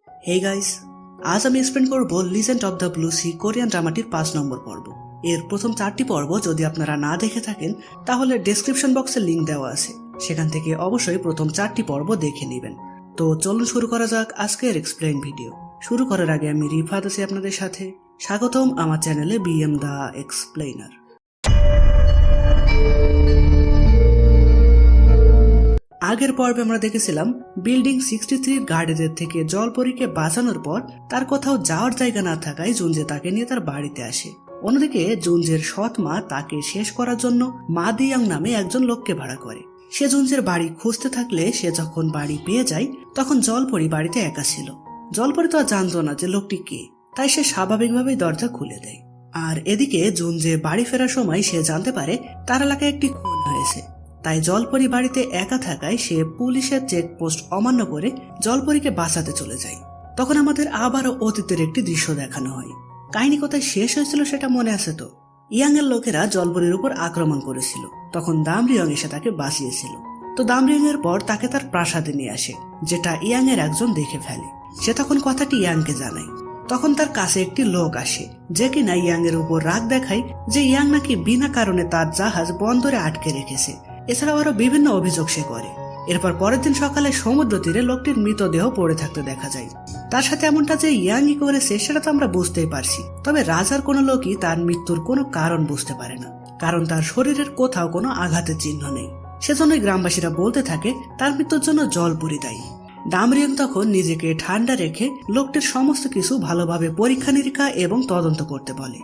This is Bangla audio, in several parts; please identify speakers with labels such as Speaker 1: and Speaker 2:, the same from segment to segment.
Speaker 1: হে গাইস, আজ আমি এক্সপ্লেন করব legend of the blue sea Korean ড্রামাটির 5 নম্বর পর্ব। এর প্রথম 4টি পর্ব যদি আপনারা না দেখে থাকেন তাহলে ডেসক্রিপশন বক্সে লিংক দেওয়া আছে, সেখান থেকে অবশ্যই প্রথম 4টি পর্ব দেখে নেবেন। তো চলুন শুরু করা যাক আজকের এক্সপ্লেইন ভিডিও। শুরু করার আগে আমি রিফাত আছি আপনাদের সাথে। স্বাগতম আমার চ্যানেলে বিএম দা এক্সপ্লেইনার। আগের পর্বে আমরা দেখেছিলাম বিল্ডিং 63 গার্ডেদের থেকে জলপরীকে বাঁচানোর পর তার কোথাও যাওয়ার জায়গা না থাকায় জুনজে তাকে নিয়ে তার বাড়িতে আসে। অন্যদিকে জুনজের সৎ মা তাকে শেষ করার জন্য মা দিয়াং নামে একজন লোককে ভাড়া করে। সে জুনজের বাড়ি খুঁজতে থাকলে সে যখন বাড়ি পেয়ে যায় তখন জলপরী বাড়িতে একা ছিল। জলপরী তো আর জানতো না যে লোকটি কে, তাই সে স্বাভাবিকভাবেই দরজা খুলে দেয়। আর এদিকে জুনজে বাড়ি ফেরার সময় সে জানতে পারে তার এলাকায় একটি খুন হয়েছে। তাই জলপরী বাড়িতে একা থাকায় সে পুলিশের চেকপোস্ট অমান্য করে জলপরীকে বাঁচাতে চলে যায়। তখন আমাদের আবারও অতীতের একটি দৃশ্য দেখানো হয়। কাহিনী কোথায় শেষ হয়েছিল সেটা মনে আছে তো? ইয়াং এর লোকেরা জলপরীর উপর আক্রমণ করেছিল, তখন দামরিয়ং এসে তাকে বাঁচিয়েছিল। তো দামরিয়ং এর পর তাকে তার প্রাসাদে নিয়ে আসে, যেটা ইয়াং এর একজন দেখে ফেলে। সে তখন কথাটি ইয়াংকে জানায়। তখন তার কাছে একটি লোক আসে যে কিনা ইয়াং এর উপর রাগ দেখায় যে ইয়াং নাকি বিনা কারণে তার জাহাজ বন্দরে আটকে রেখেছে। এছাড়াও আরো বিভিন্ন অভিযোগ সে করে। এরপর পরের দিন সকালে সমুদ্র তীরে লোকটির মৃতদেহ পড়ে থাকতে দেখা যায়। তার সাথে এমনটা যে ইয়াংই করেছে সেটা তো আমরা বুঝতেই পারছি, তবে রাজার কোনো লোকই তার মৃত্যুর কোনো কারণ বুঝতে পারে না, কারণ তার শরীরের কোথাও কোনো আঘাতের চিহ্ন নেই। সেজন্যই গ্রামবাসীরা বলতে থাকে তার মৃত্যুর জন্য জলপরী দায়ী। দামরিয়ং তখন নিজেকে ঠান্ডা রেখে লোকটির সমস্ত কিছু ভালোভাবে পরীক্ষা নিরীক্ষা এবং তদন্ত করতে বলে।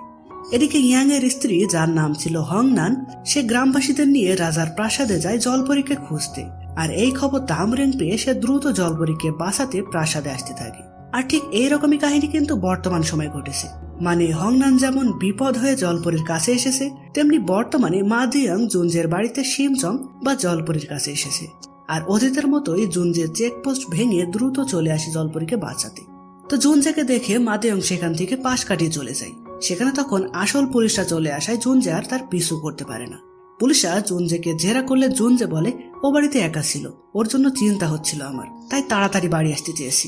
Speaker 1: এদিকে ইয়াং এর স্ত্রী, যার নাম ছিল হংনান, সে গ্রামবাসীদের নিয়ে রাজার প্রাসাদে যায় জলপরীকে খুঁজতে। আর এই খবর দামরিয়ং পেয়ে সে দ্রুত জলপরীকে বাঁচাতে প্রাসাদে আসতে থাকে। আর ঠিক এইরকমই কাহিনী কিন্তু বর্তমান সময়ে ঘটেছে। মানে হংনান যেমন বিপদ হয়ে জলপরীর কাছে এসেছে, তেমনি বর্তমানে মা দিয়াং জুনজের বাড়িতে শিমচং বা জলপরীর কাছে এসেছে। আর অতীতের মতোই জুনজের চেকপোস্ট ভেঙে দ্রুত চলে আসে জলপরীকে বাঁচাতে। তো জুনজেকে দেখে মা দিয়াং সেখান থেকে পাশ কাটিয়ে চলে যায়। সেখানে তখন আসল পুলিশরা চলে আসায় জুনজে আর তার পিছু করতে পারে না। পুলিশরা জুনজেকে জেরা করলে জুনজে বলে ও বাড়িতে একা ছিল, ওর জন্য চিন্তা হচ্ছিল আমার, তাই তাড়াতাড়ি বাড়ি আসতে চেয়েছি।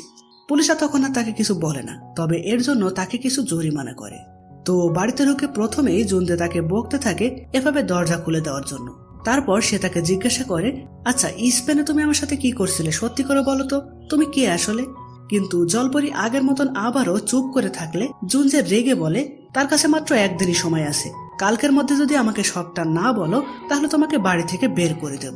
Speaker 1: পুলিশরা তখন আর তাকে কিছু বলে না, তবে এর জন্য তাকে কিছু জরিমানা করে। তো বাড়িতে ঢুকে প্রথমেই জুনজে তাকে বকতে থাকে এভাবে দরজা খুলে দেওয়ার জন্য। তারপর সে তাকে জিজ্ঞাসা করে, আচ্ছা স্পেনে তুমি আমার সাথে কি করছিলে, সত্যি করে বলো তো, তুমি কে আসলে? কিন্তু জলপরী আগের মতন আবারও চুপ করে থাকলে জুনজে রেগে বলে তার কাছে মাত্র একদিনই সময় আছে, কালকের মধ্যে যদি আমাকে সবটা না বলো তাহলে তোমাকে বাড়ি থেকে বের করে দেব।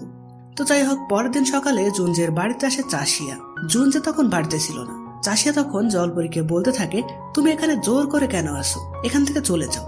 Speaker 1: তো যাই হোক, পরের দিন সকালে জুনজের বাড়িতে আসে চাষিয়া। জুনজে তখন বাড়িতে ছিল না। চাষিয়া তখন জলপরীকে বলতে থাকে, তুমি এখানে জোর করে কেন আসো, এখান থেকে চলে যাও।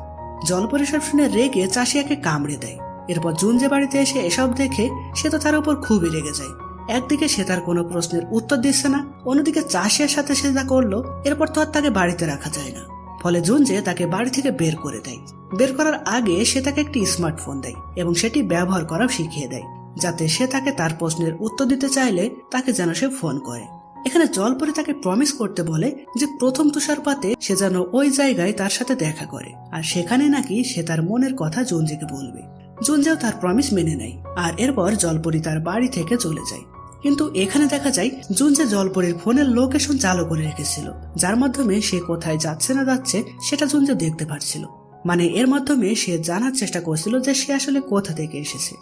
Speaker 1: জলপরী সব শুনে রেগে চাষিয়াকে কামড়ে দেয়। এরপর জুনজে বাড়িতে এসে এসব দেখে সে তো তার উপর খুবই রেগে যায়। একদিকে সে তার কোনো প্রশ্নের উত্তর দিচ্ছে না, অন্যদিকে চাষিয়ার সাথে সে যা করলো এরপর তো আর তাকে বাড়িতে রাখা যায় না। ফলে জুনজে তাকে বাড়ি থেকে বের করে দেয়। বের করার আগে সে তাকে একটি স্মার্টফোন দেয় এবং সেটি ব্যবহার করা শিখিয়ে দেয়, যাতে সে তাকে তার প্রশ্নের উত্তর দিতে চাইলে তাকে যেন সে ফোন করে। এখানে জলপরী তাকে প্রমিস করতে বলে যে প্রথম তুষারপাতে সে যেন ওই জায়গায় তার সাথে দেখা করে, আর সেখানে নাকি সে তার মনের কথা জুনজেকে বলবে। জুনজেও তার প্রমিস মেনে নেয়, আর এরপর জলপরী তার বাড়ি থেকে চলে যায়। কিন্তু এখানে দেখা যায় জুনজে জলপরীর ফোনের লোকেশন চালু করে রেখেছিল, যার মাধ্যমে সে কোথায় যাচ্ছে না যাচ্ছে সেটা জুনজে দেখতে পারছিল। মানে এর মাধ্যমে সে জানার চেষ্টা করছিল যে সে আসলে কোথা থেকে এসেছে।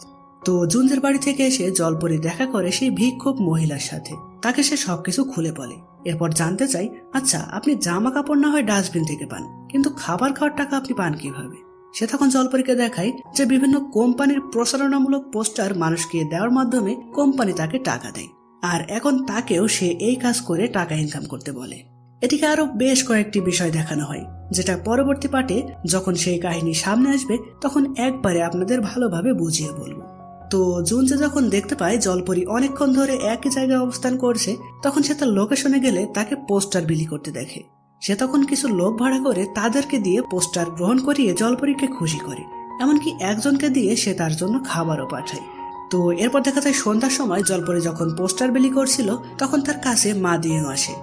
Speaker 1: তো জুনজের বাড়ি থেকে এসে জলপরী দেখা করে সেই ভিক্ষুক মহিলার সাথে। তাকে সে সবকিছু খুলে বলে। এরপর জানতে চাই, আচ্ছা আপনি জামা কাপড় না হয় ডাস্টবিন থেকে পান, কিন্তু খাবার খাওয়ার টাকা আপনি পান কিভাবে? সে তখন জলপরীকে দেখায় যে বিভিন্ন কোম্পানির প্রচারণামূলক পোস্টার মানুষকে দেওয়ার মাধ্যমে কোম্পানি তাকে টাকা দেয়, আর এখন তাকেও সে এই কাজ করে টাকা ইনকাম করতে বলে। এটিকে আরো বেশ কয়েকটি বিষয় দেখানো হয়, যেটা পরবর্তী পার্টে যখন সেই কাহিনী সামনে আসবে তখন একবারে আপনাদের ভালোভাবে বুঝিয়ে বলবো। তো জুনজে যখন দেখতে পায় জলপরী অনেকক্ষণ ধরে একই জায়গায় অবস্থান করছে, তখন সে তার লোকেশনে গেলে তাকে পোস্টার বিলি করতে দেখে। সে তখন কিছু লোক ভাড়া করে তাদেরকে দিয়ে পোস্টার গ্রহণ করিয়ে জলপরীকে খুশি করে, এমনকি একজনকে দিয়ে সে তার জন্য খাবারও পাঠায়। তো এরপর দেখা যায় সন্ধ্যার সময় জলপরী যখন পোস্টার বিলি করছিল তখন তার কাছে মা দিয়াং আসে।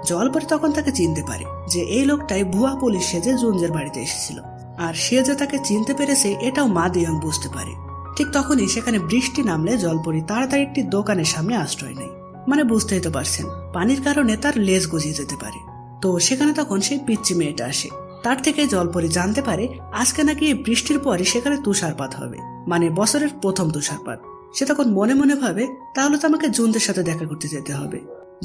Speaker 1: জলপরী তখন তাকে চিনতে পারে যে এই লোকটাই ভুয়া পুলিশ সেজে জুনজের বাড়িতে এসেছিল, আর সে যে তাকে চিনতে পেরেছে এটাও মা দিয়াং বুঝতে পারে। ঠিক তখনই সেখানে বৃষ্টি নামলে জলপরী তাড়াতাড়ি একটি দোকানের সামনে আশ্রয় নেয়। মানে বুঝতেই তো পারছেন, পানির কারণে তার লেজ গজিয়ে যেতে পারে। তো সেখানে তখন সেই পিচ্চি মেয়েটা আসে। তার থেকে জলপরি জানতে পারে আজকে নাকি বৃষ্টির পরে সেখানে তুষারপাত হবে, মানে বছরের প্রথম তুষারপাত। সে তখন মনে মনে ভাবে তাহলে তো আমাকে জুনদের সাথে দেখা করতে যেতে হবে।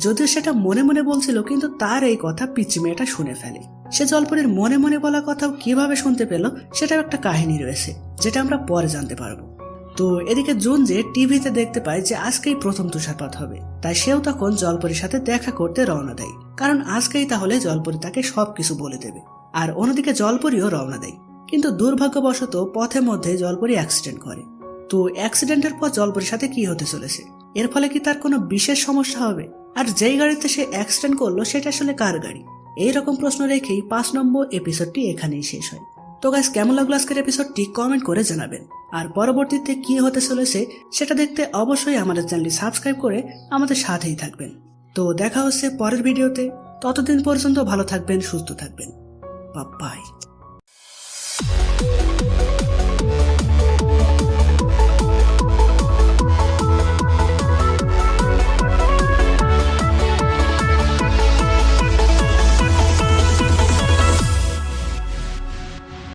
Speaker 1: যদিও সেটা মনে মনে বলছিল, কিন্তু তার এই কথা পিচ্চি মেয়েটা শুনে ফেলে। সে জলপরির মনে মনে বলা কথাও কিভাবে শুনতে পেল সেটাও একটা কাহিনী রয়েছে, যেটা আমরা পরে জানতে পারবো। তো এদিকে জুন যে টিভিতে দেখতে পায় যে আজকেই প্রথম তুষারপাত হবে, তাই সেও তখন জলপরির সাথে দেখা করতে রওনা দেয়, কারণ আজকেই তাহলে জলপরি তাকে সবকিছু বলে দেবে। আর অন্যদিকে জলপরিও রওনা দেয়, কিন্তু দুর্ভাগ্যবশত পথের মধ্যে জলপরি অ্যাক্সিডেন্ট করে। তো অ্যাক্সিডেন্টের পর জলপরির সাথে কি হতে চলেছে, এর ফলে কি তার কোনো বিশেষ সমস্যা হবে, আর যেই গাড়িতে সে অ্যাক্সিডেন্ট করলো সেটা আসলে কার গাড়ি, এইরকম প্রশ্ন রেখেই 5 নম্বর এপিসোডটি এখানেই শেষ হয়। তো গাইস, কেমন লাগলো আজকের এপিসোডটি কমেন্ট করে জানাবেন। আর পরবর্তীতে কি হতে চলেছে সেটা দেখতে অবশ্যই আমাদের চ্যানেলটি সাবস্ক্রাইব করে আমাদের সাথেই থাকবেন। তো দেখা হচ্ছে পরের ভিডিওতে, ততদিন পর্যন্ত ভালো থাকবেন, সুস্থ থাকবেন। বাই।